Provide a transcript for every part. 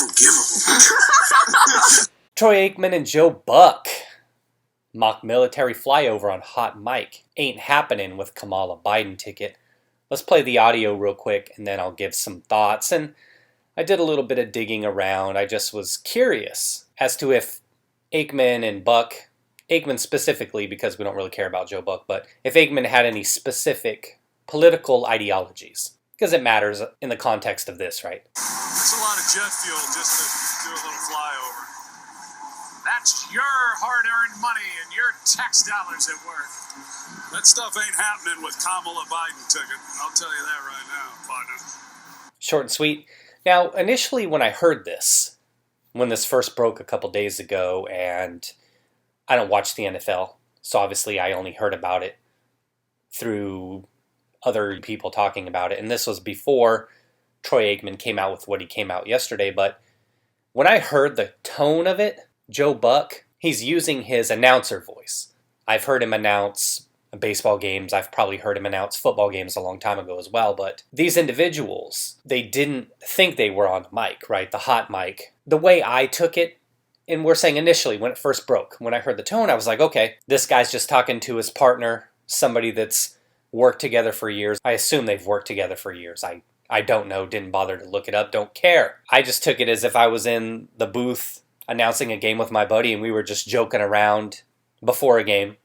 unforgivable. Troy Aikman and Joe Buck. Mock military flyover on hot mic. Ain't happening with Kamala-Biden ticket. Let's play the audio real quick and then I'll give some thoughts. And I did a little bit of digging around. I just was curious as to if Aikman and Buck, Aikman specifically because we don't really care about Joe Buck, but if Aikman had any specific political ideologies. Because it matters in the context of this, right? That's a lot of jet fuel just to do a little flyover. That's your hard-earned money and your tax dollars at work. That stuff ain't happening with Kamala-Biden ticket. I'll tell you that right now, partner. Short and sweet. Now, initially when I heard this, when this first broke a couple days ago, and I don't watch the NFL, so obviously I only heard about it through other people talking about it, and this was before Troy Aikman came out with what he came out yesterday, but when I heard the tone of it, Joe Buck, he's using his announcer voice. I've heard him announce baseball games. I've probably heard him announce football games a long time ago as well. But these individuals, they didn't think they were on the mic, right? The hot mic. The way I took it, and we're saying initially when it first broke, when I heard the tone, I was like, okay, this guy's just talking to his partner, somebody that's worked together for years. I assume they've worked together for years. I don't know, didn't bother to look it up, don't care. I just took it as if I was in the booth announcing a game with my buddy and we were just joking around before a game,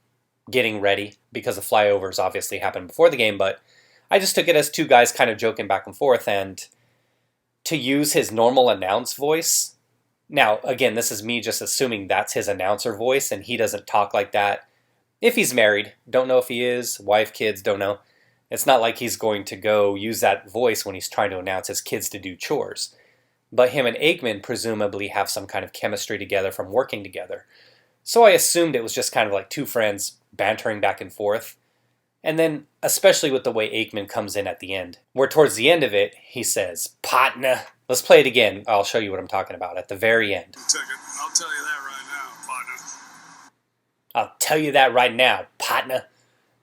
getting ready, because the flyovers obviously happened before the game, but I just took it as two guys kind of joking back and forth, and to use his normal announce voice. Now, again, this is me just assuming that's his announcer voice and he doesn't talk like that. If he's married, don't know if he is, wife, kids, don't know. It's not like he's going to go use that voice when he's trying to announce his kids to do chores. But him and Aikman presumably have some kind of chemistry together from working together. So I assumed it was just kind of like two friends bantering back and forth. And then, especially with the way Aikman comes in at the end, where towards the end of it, he says, partner. Let's play it again. I'll show you what I'm talking about at the very end. I'll tell you that right now, partner. I'll tell you that right now, partner.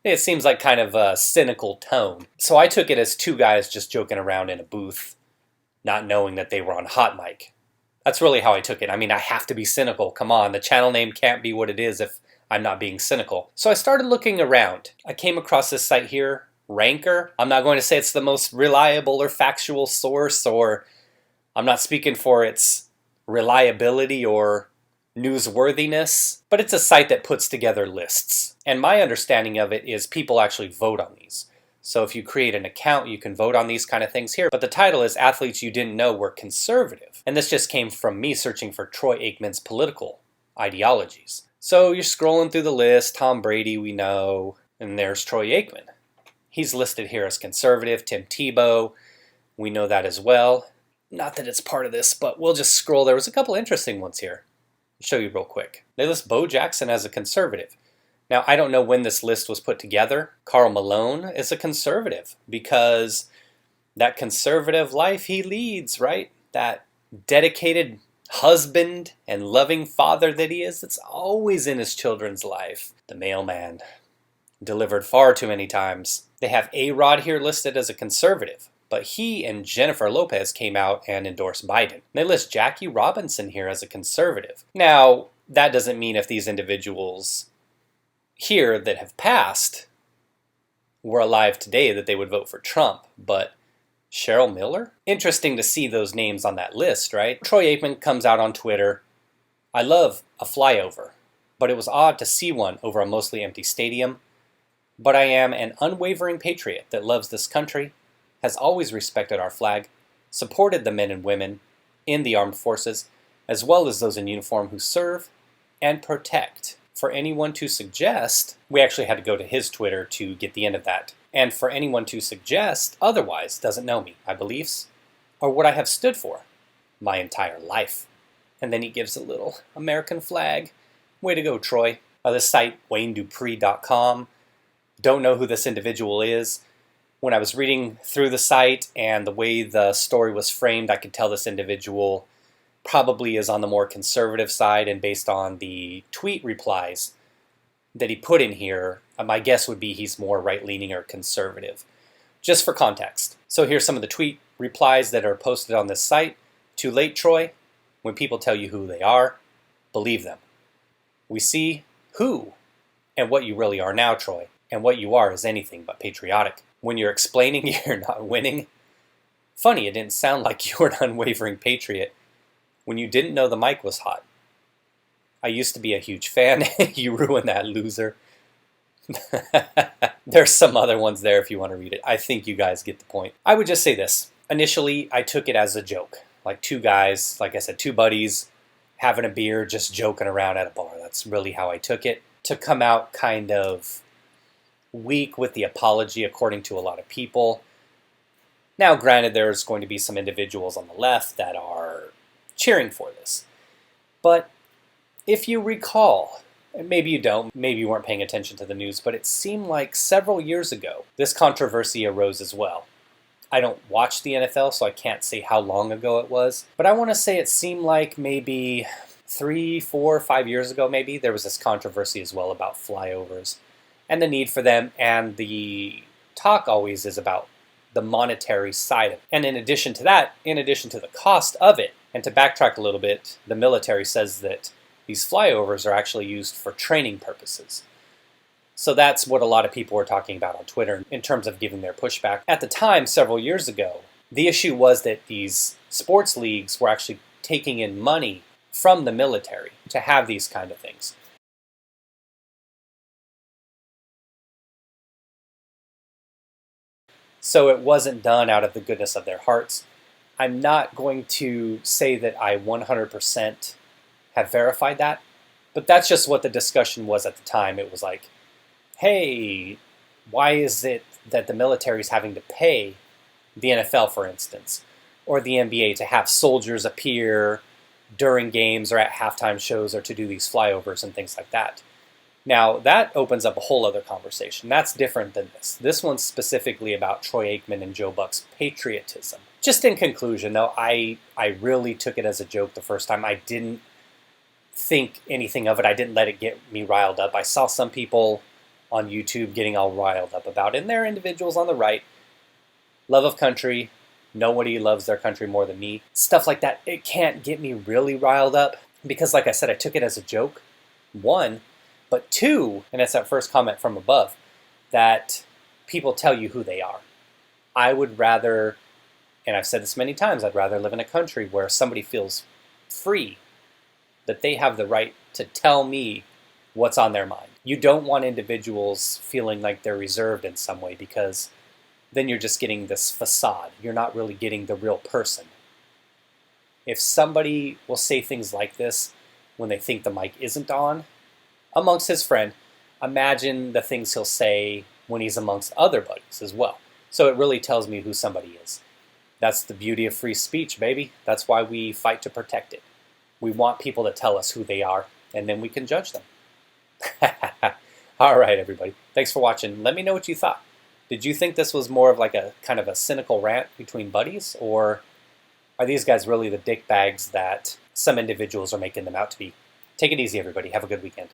It seems like kind of a cynical tone. So I took it as two guys just joking around in a booth, not knowing that they were on hot mic. That's really how I took it. I mean, I have to be cynical. Come on, the channel name can't be what it is if I'm not being cynical. So I started looking around. I came across this site here, Ranker. I'm not going to say it's the most reliable or factual source, or I'm not speaking for its reliability or newsworthiness, but it's a site that puts together lists. And my understanding of it is people actually vote on these. So if you create an account, you can vote on these kind of things here. But the title is Athletes You Didn't Know Were Conservative. And this just came from me searching for Troy Aikman's political ideologies. So you're scrolling through the list, Tom Brady we know, and there's Troy Aikman. He's listed here as conservative. Tim Tebow, we know that as well. Not that it's part of this, but we'll just scroll. There was a couple interesting ones here. I'll show you real quick. They list Bo Jackson as a conservative. Now, I don't know when this list was put together. Karl Malone is a conservative because that conservative life he leads, right? That dedicated husband and loving father that he is, that's always in his children's life. The mailman, delivered far too many times. They have A-Rod here listed as a conservative, but he and Jennifer Lopez came out and endorsed Biden. They list Jackie Robinson here as a conservative. Now, that doesn't mean if these individuals here that have passed were alive today that they would vote for Trump, but Cheryl Miller? Interesting to see those names on that list, right? Troy Aikman comes out on Twitter. I love a flyover, but it was odd to see one over a mostly empty stadium. But I am an unwavering patriot that loves this country, has always respected our flag, supported the men and women in the armed forces, as well as those in uniform who serve and protect. For anyone to suggest, we actually had to go to his Twitter to get the end of that. And for anyone to suggest otherwise doesn't know me, my beliefs, or what I have stood for my entire life. And then he gives a little American flag. Way to go, Troy. This site, WayneDupree.com. Don't know who this individual is. When I was reading through the site and the way the story was framed, I could tell this individual probably is on the more conservative side, and based on the tweet replies that he put in here, my guess would be he's more right-leaning or conservative. Just for context. So here's some of the tweet replies that are posted on this site. Too late, Troy. When people tell you who they are, believe them. We see who and what you really are now, Troy, and what you are is anything but patriotic. When you're explaining you're not winning, funny, it didn't sound like you were an unwavering patriot when you didn't know the mic was hot. I used to be a huge fan. You ruined that, loser. There's some other ones there if you want to read it. I think you guys get the point. I would just say this. Initially, I took it as a joke. Like two guys, like I said, two buddies having a beer, just joking around at a bar. That's really how I took it. To come out kind of weak with the apology, according to a lot of people. Now, granted, there's going to be some individuals on the left that are cheering for this. But if you recall, and maybe you don't, maybe you weren't paying attention to the news, but it seemed like several years ago, this controversy arose as well. I don't watch the NFL, so I can't say how long ago it was. But I want to say it seemed like maybe 3, 4, 5 years ago, maybe, there was this controversy as well about flyovers and the need for them. And the talk always is about the monetary side of it. And in addition to that, in addition to the cost of it, and to backtrack a little bit, the military says that these flyovers are actually used for training purposes. So that's what a lot of people were talking about on Twitter in terms of giving their pushback. At the time, several years ago, the issue was that these sports leagues were actually taking in money from the military to have these kind of things. So it wasn't done out of the goodness of their hearts. I'm not going to say that I 100% have verified that, but that's just what the discussion was at the time. It was like, hey, why is it that the military is having to pay the NFL, for instance, or the NBA to have soldiers appear during games or at halftime shows or to do these flyovers and things like that? Now, that opens up a whole other conversation. That's different than this. This one's specifically about Troy Aikman and Joe Buck's patriotism. Just in conclusion, though, I really took it as a joke the first time. I didn't think anything of it. I didn't let it get me riled up. I saw some people on YouTube getting all riled up about it, and there are individuals on the right. Love of country. Nobody loves their country more than me. Stuff like that. It can't get me really riled up because, like I said, I took it as a joke. One. But two, and that's that first comment from above, that people tell you who they are. I would rather, and I've said this many times, I'd rather live in a country where somebody feels free, that they have the right to tell me what's on their mind. You don't want individuals feeling like they're reserved in some way because then you're just getting this facade. You're not really getting the real person. If somebody will say things like this when they think the mic isn't on, amongst his friend, imagine the things he'll say when he's amongst other buddies as well. So it really tells me who somebody is. That's the beauty of free speech, baby. That's why we fight to protect it. We want people to tell us who they are, and then we can judge them. All right, everybody. Thanks for watching. Let me know what you thought. Did you think this was more of like a kind of a cynical rant between buddies, or are these guys really the dick bags that some individuals are making them out to be? Take it easy, everybody. Have a good weekend.